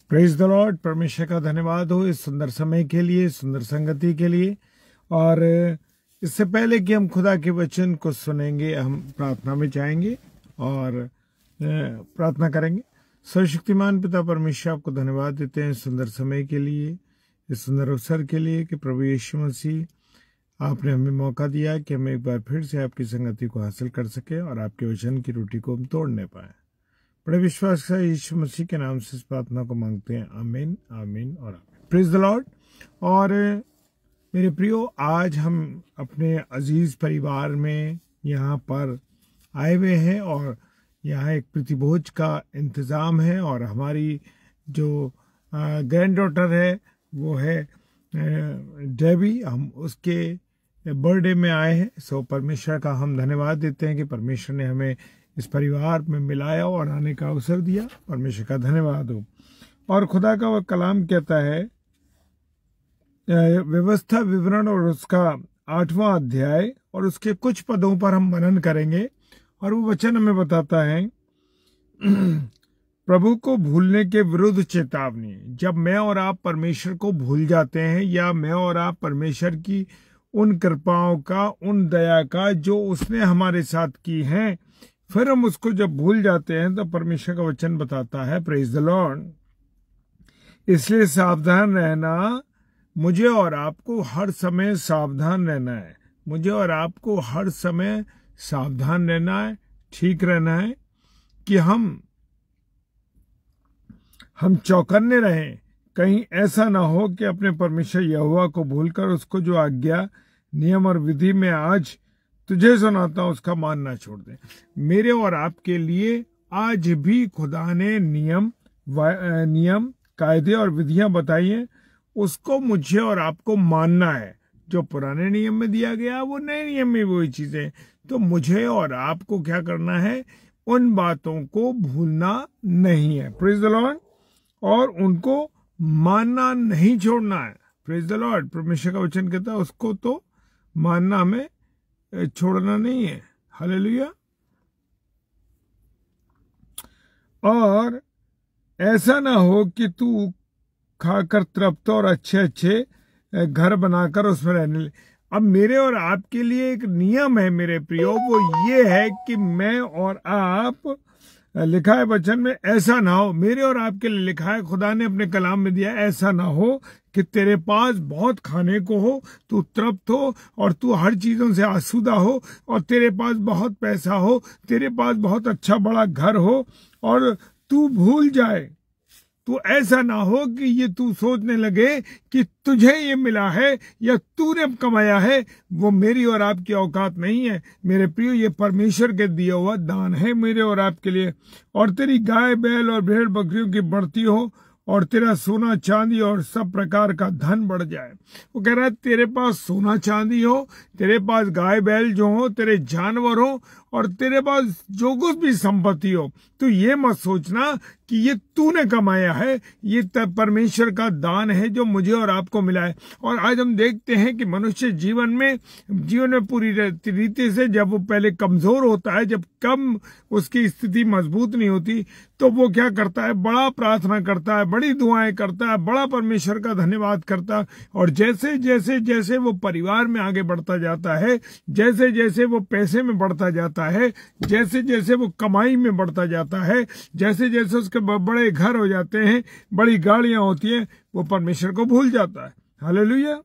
Praise the Lord. परमेश्वर का धन्यवाद हो इस सुंदर समय के लिए, सुंदर संगति के लिए। और इससे पहले कि हम खुदा के वचन को सुनेंगे, हम प्रार्थना में जाएंगे और प्रार्थना करेंगे। सर्वशक्तिमान पिता परमेश्वर, आपको धन्यवाद देते हैं इस सुंदर समय के लिए, इस सुंदर अवसर के लिए कि प्रभु यीशु मसीह आपने हमें मौका दिया कि हम एक बार फिर से आपकी संगति को हासिल कर सके और आपके वचन की रोटी को हम तोड़ने पाए। बड़े विश्वास से यीशु मसीह के नाम से इस प्रार्थना को मांगते हैं, आमीन, आमीन और आमीन। Praise the Lord. और मेरे प्रियो, आज हम अपने अजीज परिवार में यहाँ पर आए हुए हैं और यहाँ एक प्रतिभोज का इंतज़ाम है। और हमारी जो ग्रैंड डॉटर है वो है डेबी, हम उसके बर्थडे में आए हैं। सो परमेश्वर का हम धन्यवाद देते हैं कि परमेश्वर ने हमें इस परिवार में मिलाया और आने का अवसर दिया। परमेश्वर का धन्यवाद हो। और खुदा का वह कलाम कहता है, व्यवस्था विवरण और उसका 8वां अध्याय और उसके कुछ पदों पर हम मनन करेंगे। और वो वचन हमें बताता है, प्रभु को भूलने के विरुद्ध चेतावनी। जब मैं और आप परमेश्वर को भूल जाते हैं, या मैं और आप परमेश्वर की उन कृपाओं का, उन दया का जो उसने हमारे साथ की हैं, फिर हम उसको जब भूल जाते हैं, तो परमेश्वर का वचन बताता है, प्रेज द लॉर्ड, इसलिए सावधान रहना। मुझे और आपको हर समय सावधान रहना है। मुझे और आपको हर समय सावधान रहना है, ठीक रहना है कि हम चौकन्ने रहें। कहीं ऐसा ना हो कि अपने परमेश्वर यहोवा को भूलकर उसको जो आज्ञा, नियम और विधि में आज तुझे सुनाता हूं उसका मानना छोड़ दे। मेरे और आपके लिए आज भी खुदा ने नियम, कायदे और विधियां बताई हैं, उसको मुझे और आपको मानना है। जो पुराने नियम में दिया गया वो नए नियम में वही चीजें। तो मुझे और आपको क्या करना है, उन बातों को भूलना नहीं है, प्रेज द लॉर्ड, और उनको मानना नहीं छोड़ना है, प्रेज द लॉर्ड। परमेश्वर का वचन कहता है उसको तो मानना हमें छोड़ना नहीं है, हालेलुया। और ऐसा ना हो कि तू खाकर तृप्त और अच्छे अच्छे घर बनाकर उसमें रहने ले। अब मेरे और आपके लिए एक नियम है मेरे प्रियो, वो ये है कि मैं और आप, लिखा है वचन में, ऐसा ना हो, मेरे और आपके लिए लिखा है, खुदा ने अपने कलाम में दिया, ऐसा ना हो कि तेरे पास बहुत खाने को हो, तू तृप्त हो और तू हर चीजों से आसूदा हो, और तेरे पास बहुत पैसा हो, तेरे पास बहुत अच्छा बड़ा घर हो, और तू भूल जाए, तो ऐसा ना हो कि ये तू सोचने लगे कि तुझे ये मिला है या तूने कमाया है, वो मेरी और आपकी औकात नहीं है मेरे प्रियो। ये परमेश्वर के दिया हुआ दान है मेरे और आपके लिए। और तेरी गाय बैल और भेड़ बकरियों की बढ़ती हो, और तेरा सोना चांदी और सब प्रकार का धन बढ़ जाए। वो कह रहा है तेरे पास सोना चांदी हो, तेरे पास गाय बैल जो हो, तेरे जानवर हो, और तेरे पास जो कुछ भी संपत्ति हो, तो ये मत सोचना कि ये तूने कमाया है, ये परमेश्वर का दान है जो मुझे और आपको मिला है। और आज हम देखते हैं कि मनुष्य जीवन में पूरी रीति से, जब वो पहले कमजोर होता है, जब कम उसकी स्थिति मजबूत नहीं होती, तो वो क्या करता है, बड़ा प्रार्थना करता है, बड़ी दुआएं करता है, बड़ा परमेश्वर का धन्यवाद करता है। और जैसे जैसे जैसे वो परिवार में आगे बढ़ता जाता है, जैसे जैसे वो पैसे में बढ़ता जाता है, जैसे जैसे वो कमाई में बढ़ता जाता है, जैसे जैसे उसके बड़े घर हो जाते हैं, बड़ी गाड़ियां होती हैं, वो परमेश्वर को भूल जाता है, हालेलुया।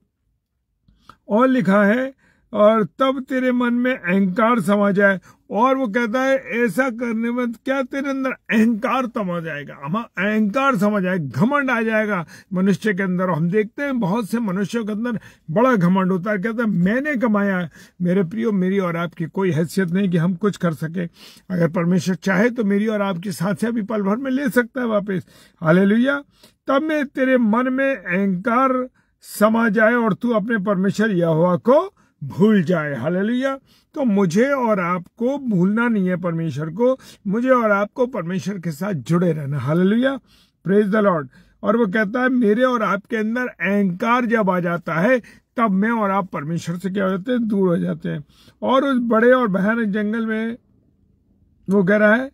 और लिखा है, और तब तेरे मन में अहंकार समा जाए। और वो कहता है ऐसा करने में क्या तेरे अंदर अहंकार समा जाएगा, अहंकार समा जाएगा, घमंड आ जाएगा मनुष्य के अंदर। हम देखते हैं बहुत से मनुष्यों के अंदर बड़ा घमंड होता है, कहता है मैंने कमाया है। मेरे प्रियो, मेरी और आपकी कोई हैसियत नहीं कि हम कुछ कर सके। अगर परमेश्वर चाहे तो मेरी और आपकी सांसें भी पल भर में ले सकता है वापस, हालेलुया। तब में तेरे मन में अहंकार समा जाए और तू अपने परमेश्वर यहोवा को भूल जाए, हालेलुया। तो मुझे और आपको भूलना नहीं है परमेश्वर को, मुझे और आपको परमेश्वर के साथ जुड़े रहना, हालेलुया, प्रेज द लॉर्ड। और वो कहता है मेरे और आपके अंदर अहंकार जब आ जाता है, तब मैं और आप परमेश्वर से क्या हो जाते हैं, दूर हो जाते हैं। और उस बड़े और भयानक जंगल में वो कह रहा है,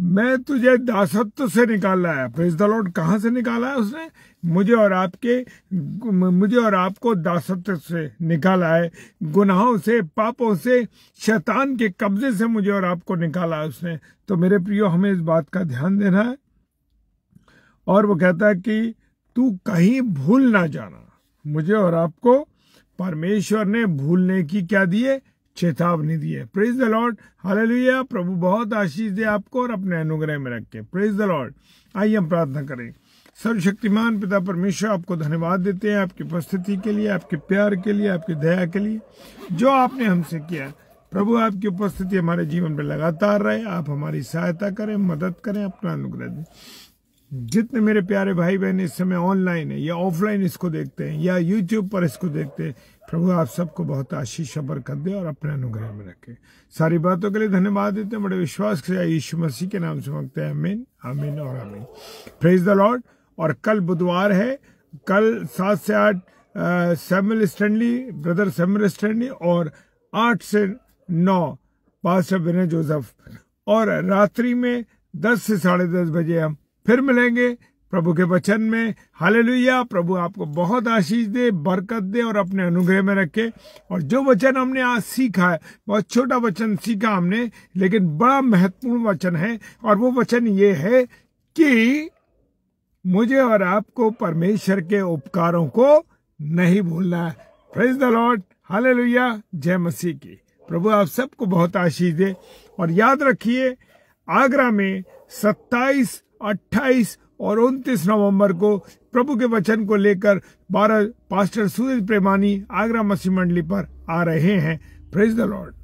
मैं तुझे दासत्व से निकाला है। Praise the Lord. कहां से निकाला है उसने? मुझे और आपको दासत्व से निकाला है, गुनाहों से, पापों से, शैतान के कब्जे से मुझे और आपको निकाला है उसने। तो मेरे प्रियो, हमें इस बात का ध्यान देना है। और वो कहता है कि तू कहीं भूल ना जाना। मुझे और आपको परमेश्वर ने भूलने की क्या दी है? चेतावनी दी है। Praise the lord, hallelujah. प्रभु बहुत आशीष दे आपको और अपने अनुग्रह में रखे। Praise the lord. आइए हम प्रार्थना करें। सर्वशक्तिमान पिता परमेश्वर, आपको धन्यवाद देते हैं आपकी उपस्थिति के लिए, आपके प्यार के लिए, आपकी दया के लिए, जो आपने हमसे किया। प्रभु, आपकी उपस्थिति हमारे जीवन में लगातार रहे। आप हमारी सहायता करें, मदद करें, अपना अनुग्रह दें। जितने मेरे प्यारे भाई बहन इस समय ऑनलाइन है या ऑफलाइन इसको देखते हैं या यूट्यूब पर इसको देखते हैं, प्रभु आप सबको बहुत आशीष बरकत दे और अपने अनुग्रह में रखे। सारी बातों के लिए धन्यवाद देते हैं। बड़े विश्वास के साथ यीशु मसीह के नाम से मांगते हैं। आमीन, आमीन और आमीन। Praise the Lord. और कल बुधवार है। कल 7 से 8 Samuel Stanley, brother Samuel Stanley, और 8 से 9 पास्टर विनय जोसेफ। और रात्रि में 10 से 10:30 बजे हम फिर मिलेंगे प्रभु के वचन में। हालेलुया। प्रभु आपको बहुत आशीष दे, बरकत दे और अपने अनुग्रह में रखे। और जो वचन हमने आज सीखा है, बहुत छोटा वचन सीखा हमने, लेकिन बड़ा महत्वपूर्ण वचन है। और वो वचन ये है कि मुझे और आपको परमेश्वर के उपकारों को नहीं भूलना है। Praise the lord, hallelujah. जय मसीह की। प्रभु आप सबको बहुत आशीष दे। और याद रखिए, आगरा में 27, 28 और 29 नवंबर को प्रभु के वचन को लेकर 12 पास्टर सूरज प्रेमानी आगरा मसीह मंडली पर आ रहे हैं। Praise the Lord.